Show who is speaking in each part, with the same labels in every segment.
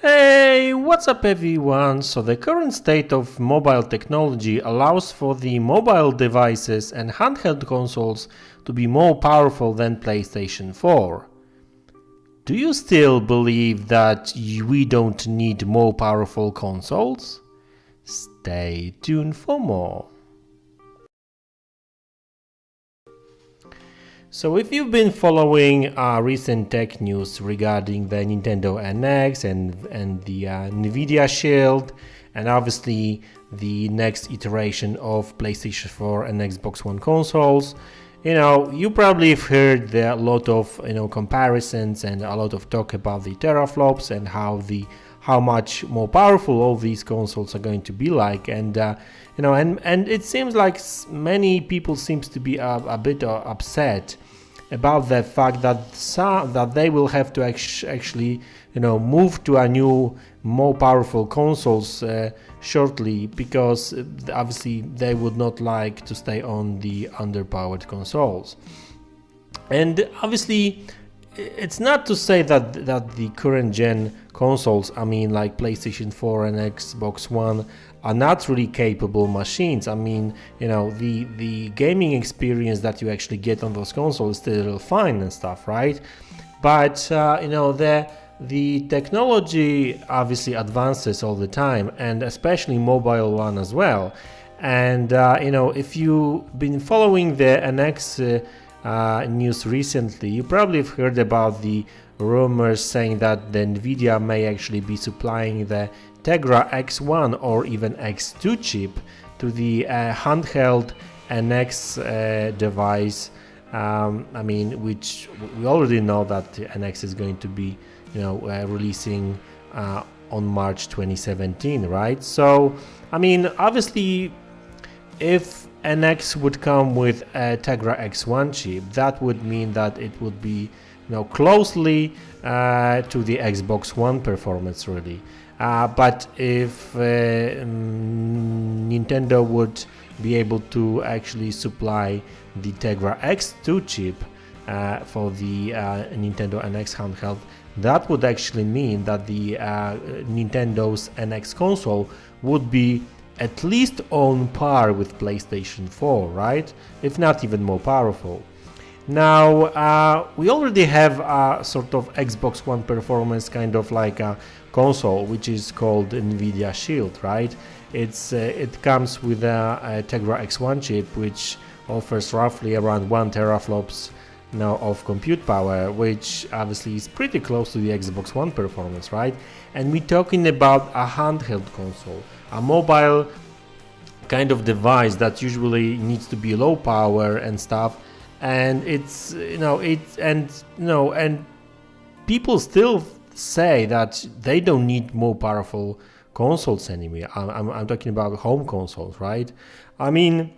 Speaker 1: Hey, what's up everyone? So the current state of mobile technology allows for the mobile devices and handheld consoles to be more powerful than PlayStation 4. Do you still believe that we don't need more powerful consoles? Stay tuned for more. So if you've been following recent tech news regarding the Nintendo NX and the Nvidia Shield, and obviously the next iteration of PlayStation 4 and Xbox One consoles, you probably have heard a lot of comparisons and a lot of talk about the teraflops and how much more powerful all these consoles are going to be like, and it seems like many people seems to be a bit upset about the fact that they will have to actually move to a new, more powerful consoles shortly, because obviously they would not like to stay on the underpowered consoles. And obviously it's not to say that the current gen consoles, I mean like PlayStation 4 and Xbox One, are not really capable machines. I mean, the gaming experience that you actually get on those consoles is still fine and stuff, right? But the technology obviously advances all the time, and especially mobile one as well. And if you've been following the NX news recently, you probably have heard about the rumors saying that the Nvidia may actually be supplying the Tegra X1 or even X2 chip to the handheld NX device. I mean, which we already know that the NX is going to be, releasing on March 2017, right? So, I mean, obviously, if NX would come with a Tegra X1 chip, that would mean that it would be closely to the Xbox One performance, really. But if Nintendo would be able to actually supply the Tegra X2 chip for the Nintendo NX handheld, that would actually mean that the Nintendo's NX console would be at least on par with PlayStation 4, right? If not even more powerful. Now, we already have a sort of Xbox One performance kind of like a console, which is called Nvidia Shield, right? It comes with a Tegra X1 chip, which offers roughly around 1 teraflops of compute power, which obviously is pretty close to the Xbox One performance, right? And we're talking about a handheld console, a mobile kind of device that usually needs to be low power and stuff. And and people still say that they don't need more powerful consoles anymore. I'm talking about home consoles, right? I mean,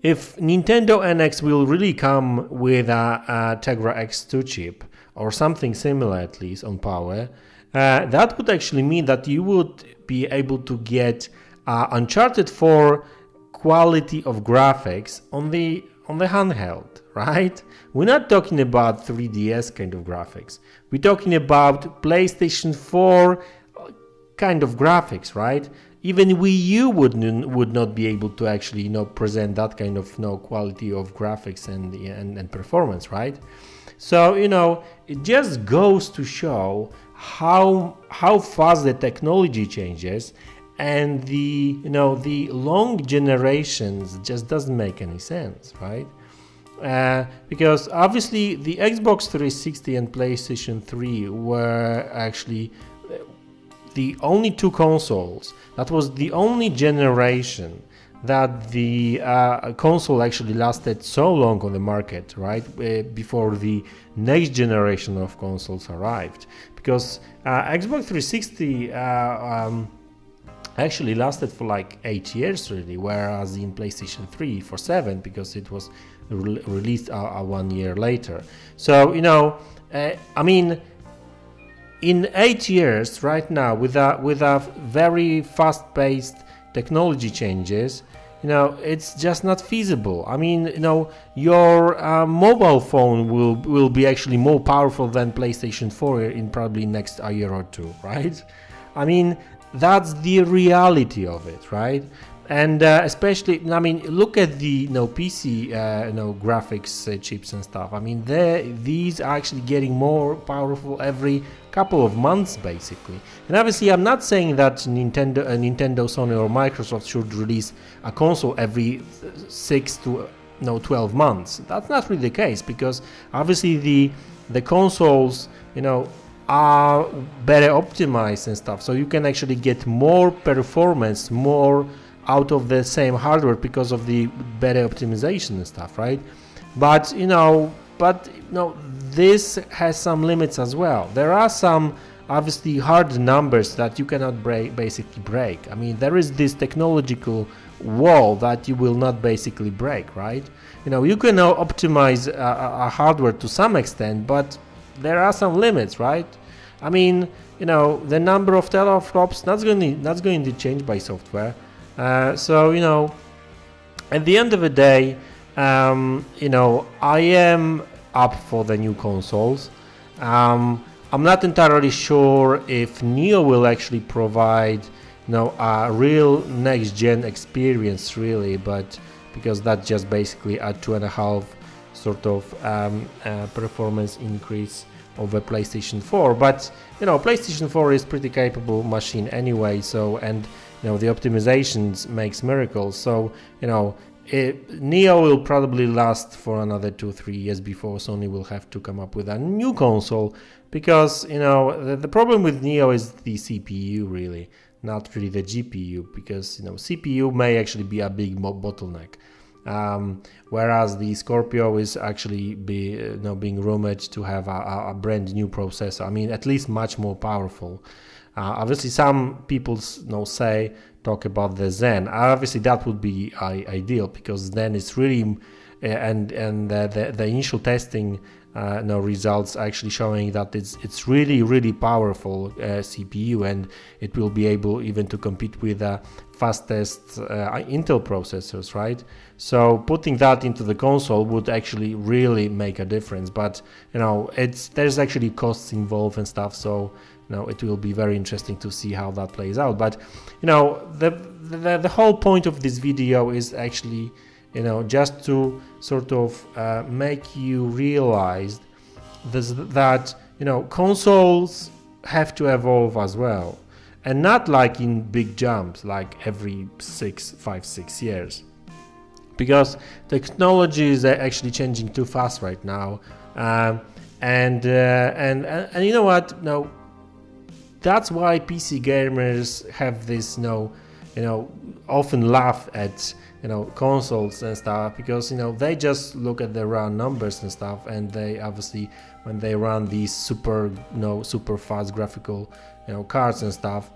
Speaker 1: if Nintendo NX will really come with a Tegra X2 chip or something similar, at least on power, that would actually mean that you would be able to get Uncharted 4 quality of graphics on the handheld, right? We're not talking about 3DS kind of graphics. We're talking about PlayStation 4 kind of graphics, right? Even Wii U would not be able to actually present that kind of quality of graphics and performance, right? So it just goes to show how fast the technology changes, and the long generations just doesn't make any sense, right? Because obviously the Xbox 360 and PlayStation 3 were actually the only two consoles. That was the only generation that the console actually lasted so long on the market, right? Before the next generation of consoles arrived, because Xbox 360 actually lasted for like 8 years, really, whereas in PlayStation 3 for 7, because it was released 1 year later. So I mean, in 8 years right now, with a very fast-paced technology changes, you know, it's just not feasible. I mean, you know, your mobile phone will be actually more powerful than PlayStation 4 in probably next a year or two, right? I mean, that's the reality of it, right? And especially, I mean, look at the PC graphics chips and stuff. I mean, these are actually getting more powerful every couple of months, basically. And obviously, I'm not saying that Nintendo, Sony, or Microsoft should release a console every 6 to 12 months. That's not really the case, because obviously the consoles, you know, are better optimized and stuff, so you can actually get more performance, more out of the same hardware because of the better optimization and stuff, right? But this has some limits as well. There are some obviously hard numbers that you cannot basically break. I mean, there is this technological wall that you will not basically break, right? You know, you can now optimize a hardware to some extent, but there are some limits, right? I mean, you know, the number of teraflops that's going to change by software. So, you know, at the end of the day, you know, I am up for the new consoles. I'm not entirely sure if Neo will actually provide, you know, a real next-gen experience, really, but because that's just basically a 2.5 sort of performance increase over PlayStation 4. But, you know, PlayStation 4 is pretty capable machine anyway, so, and you know, the optimizations makes miracles. So, you know, Neo will probably last for another 2-3 years before Sony will have to come up with a new console, because, you know, the problem with Neo is the CPU, really, not really the GPU, because, you know, CPU may actually be a big bottleneck. Whereas the Scorpio is actually being rumored to have a brand new processor. I mean, at least much more powerful. Obviously, some people talk about the Zen. Obviously, that would be ideal, because then it's really and the initial testing results actually showing that it's really powerful CPU, and it will be able even to compete with the fastest Intel processors, right? So putting that into the console would actually really make a difference. But, you know, there's actually costs involved and stuff, so it will be very interesting to see how that plays out. But, you know, the whole point of this video is actually, you know, just to sort of make you realize that, you know, consoles have to evolve as well, and not like in big jumps, like every 5-6 years, because technology is actually changing too fast right now. And you know what? No. That's why PC gamers have this, often laugh at, consoles and stuff, because, they just look at the raw numbers and stuff, and they obviously, when they run these super fast graphical, cards and stuff,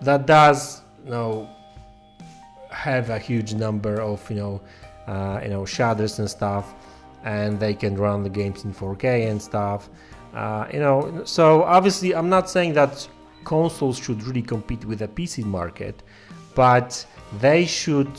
Speaker 1: that does, have a huge number of, shaders and stuff, and they can run the games in 4K and stuff. So obviously I'm not saying that consoles should really compete with the PC market, but they should,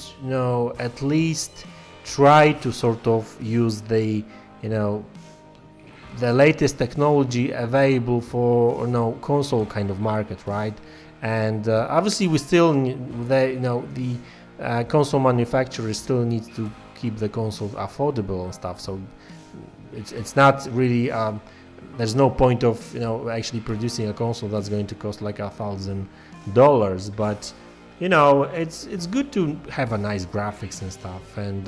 Speaker 1: at least try to sort of use the, the latest technology available for, console kind of market, right? And obviously we still, the console manufacturers still need to keep the consoles affordable and stuff. So it's not really. There's no point of actually producing a console that's going to cost like $1,000, but it's good to have a nice graphics and stuff, and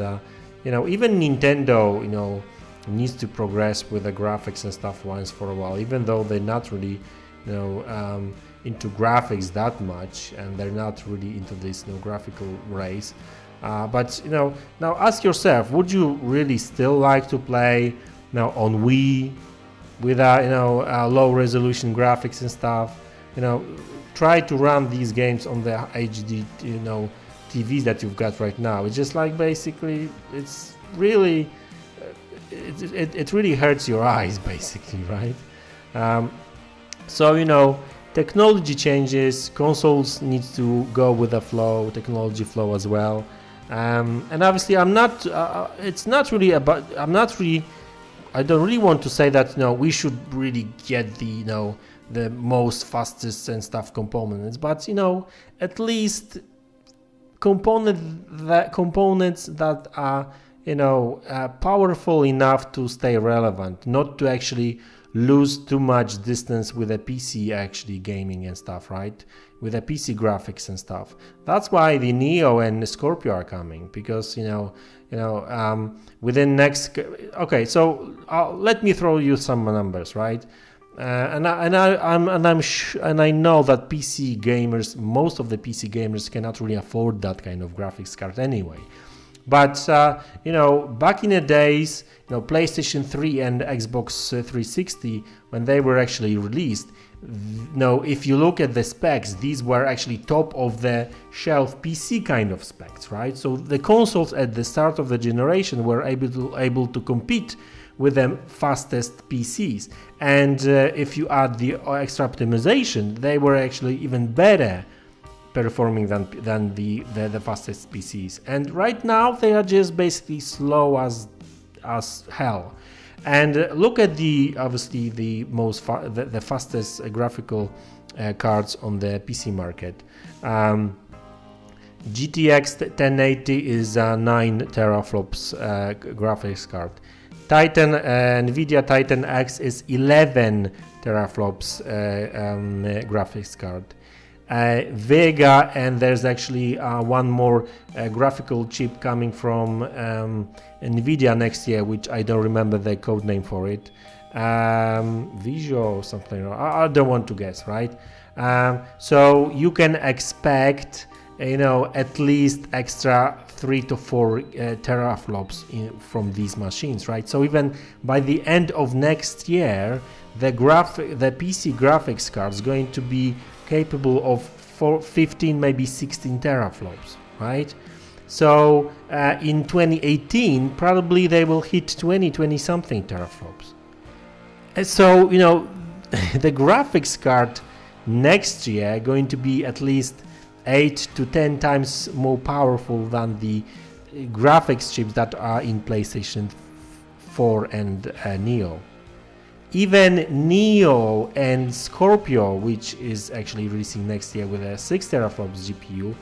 Speaker 1: even Nintendo needs to progress with the graphics and stuff once for a while, even though they're not really into graphics that much, and they're not really into this graphical race. But now ask yourself, would you really still like to play on Wii with low resolution graphics and stuff? Try to run these games on the HD TVs that you've got right now. It's just like, basically, it's really it really hurts your eyes, basically, right? So technology changes, consoles need to go with the technology flow as well. And obviously, I'm not. It's not really about. I don't really want to say that we should really get the the most fastest and stuff components, but at least components that are powerful enough to stay relevant, not to actually lose too much distance with a PC actually gaming and stuff, right? With a PC graphics and stuff. That's why the Neo and the Scorpio are coming, because within next. Okay, so let me throw you some numbers, right? And I know that PC gamers, most of the PC gamers cannot really afford that kind of graphics card anyway. But back in the days, PlayStation 3 and Xbox 360, when they were actually released, if you look at the specs, these were actually top of the shelf PC kind of specs, right? So the consoles at the start of the generation were able to compete with the fastest PCs, and if you add the extra optimization, they were actually even better performing than the fastest PCs. And right now they are just basically slow as hell. And look at obviously the fastest graphical cards on the PC market. GTX 1080 is 9 teraflops graphics card. NVIDIA Titan X is 11 teraflops graphics card. Vega, and there's actually one more graphical chip coming from NVIDIA next year, which I don't remember the code name for it. Visual or something. I don't want to guess, right? So you can expect, at least extra 3 to 4 teraflops from these machines, right? So even by the end of next year, the PC graphics card is going to be capable of 15, maybe 16 teraflops, right? So in 2018, probably they will hit 20 something teraflops. And so, the graphics card next year going to be at least 8 to 10 times more powerful than the graphics chips that are in PlayStation 4 and Neo. Even Neo and Scorpio, which is actually releasing next year with a 6 teraflops GPU,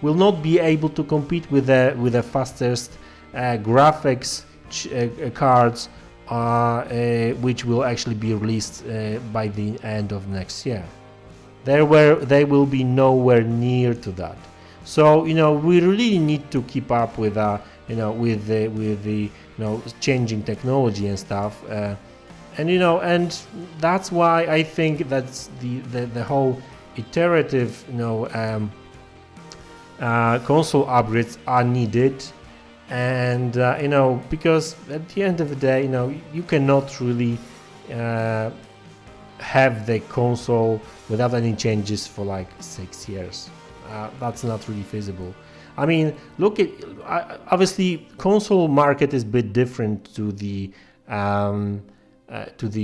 Speaker 1: will not be able to compete with the fastest graphics cards, which will actually be released by the end of next year. They will be nowhere near to that. So we really need to keep up with with the changing technology and stuff. And that's why I think that's the whole iterative console upgrades are needed, and because at the end of the day you cannot really have the console without any changes for like 6 years. That's not really feasible. I mean, look at obviously console market is a bit different to the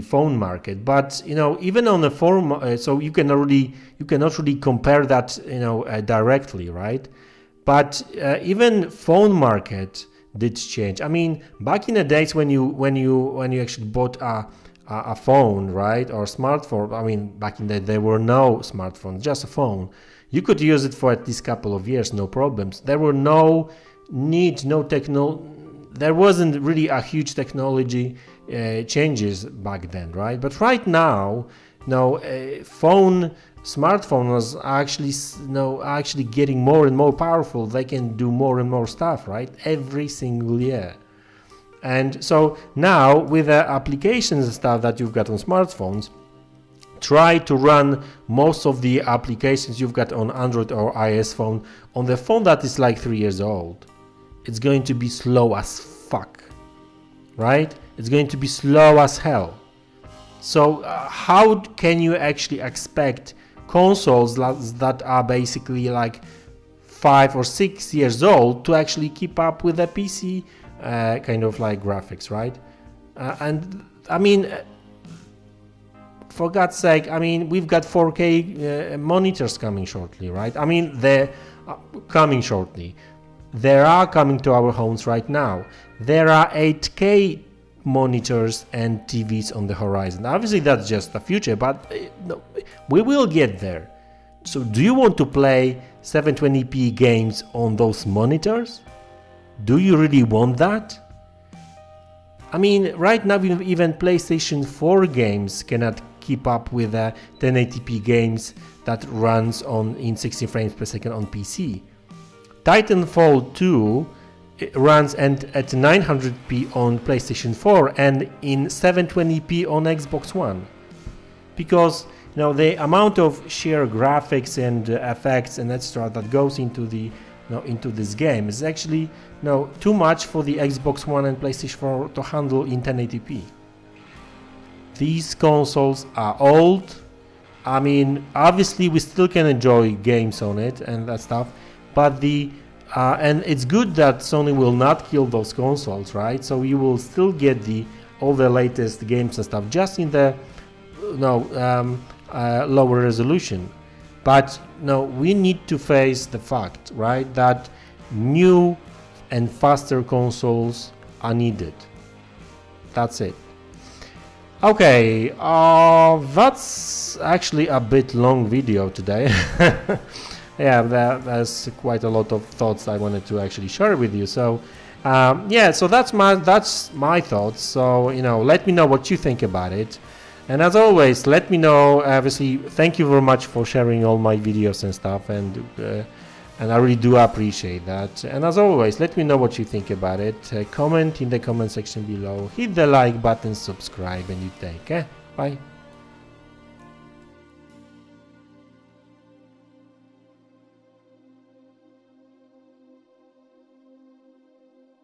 Speaker 1: phone market, but even on the phone, so you cannot really compare that directly, right? But even phone market did change. I mean, back in the days when you actually bought a phone, right, or smartphone. I mean, back in the day there were no smartphones, just a phone. You could use it for at least a couple of years, no problems. There were no need, no there wasn't really a huge technology changes back then, right? But right now, smartphones are actually getting more and more powerful. They can do more and more stuff, right? Every single year. And so now with the applications and stuff that you've got on smartphones, try to run most of the applications you've got on Android or iOS phone on the phone that is like 3 years old. It's going to be slow as fuck, right? It's going to be slow as hell. So how can you actually expect consoles that are basically like 5 or 6 years old to actually keep up with the PC kind of like graphics, right? And I mean, for God's sake, I mean, we've got 4K monitors coming shortly, right? I mean, they're coming shortly. they are coming to our homes right now. There are 8K monitors and TVs on the horizon. Obviously that's just the future, but no, we will get there. So do you want to play 720p games on those monitors? Do you really want that? I mean, right now even PlayStation 4 games cannot keep up with 1080p games that runs in 60 frames per second on PC. Titanfall 2 runs at 900p on PlayStation 4 and in 720p on Xbox One. Because the amount of sheer graphics and effects and etc. that goes into this game is actually too much for the Xbox One and PlayStation 4 to handle in 1080p. These consoles are old. I mean, obviously we still can enjoy games on it and that stuff, but and it's good that Sony will not kill those consoles, right? So you will still get all the latest games and stuff just in the lower resolution. But we need to face the fact, right, that new and faster consoles are needed. That's it. Okay, that's actually a bit long video today. Yeah, there's quite a lot of thoughts I wanted to actually share with you. So yeah, so that's my thoughts. So let me know what you think about it. And as always, let me know. Obviously, thank you very much for sharing all my videos and stuff, and I really do appreciate that. And as always, let me know what you think about it. Comment in the comment section below, hit the like button, subscribe, and you take care. Bye.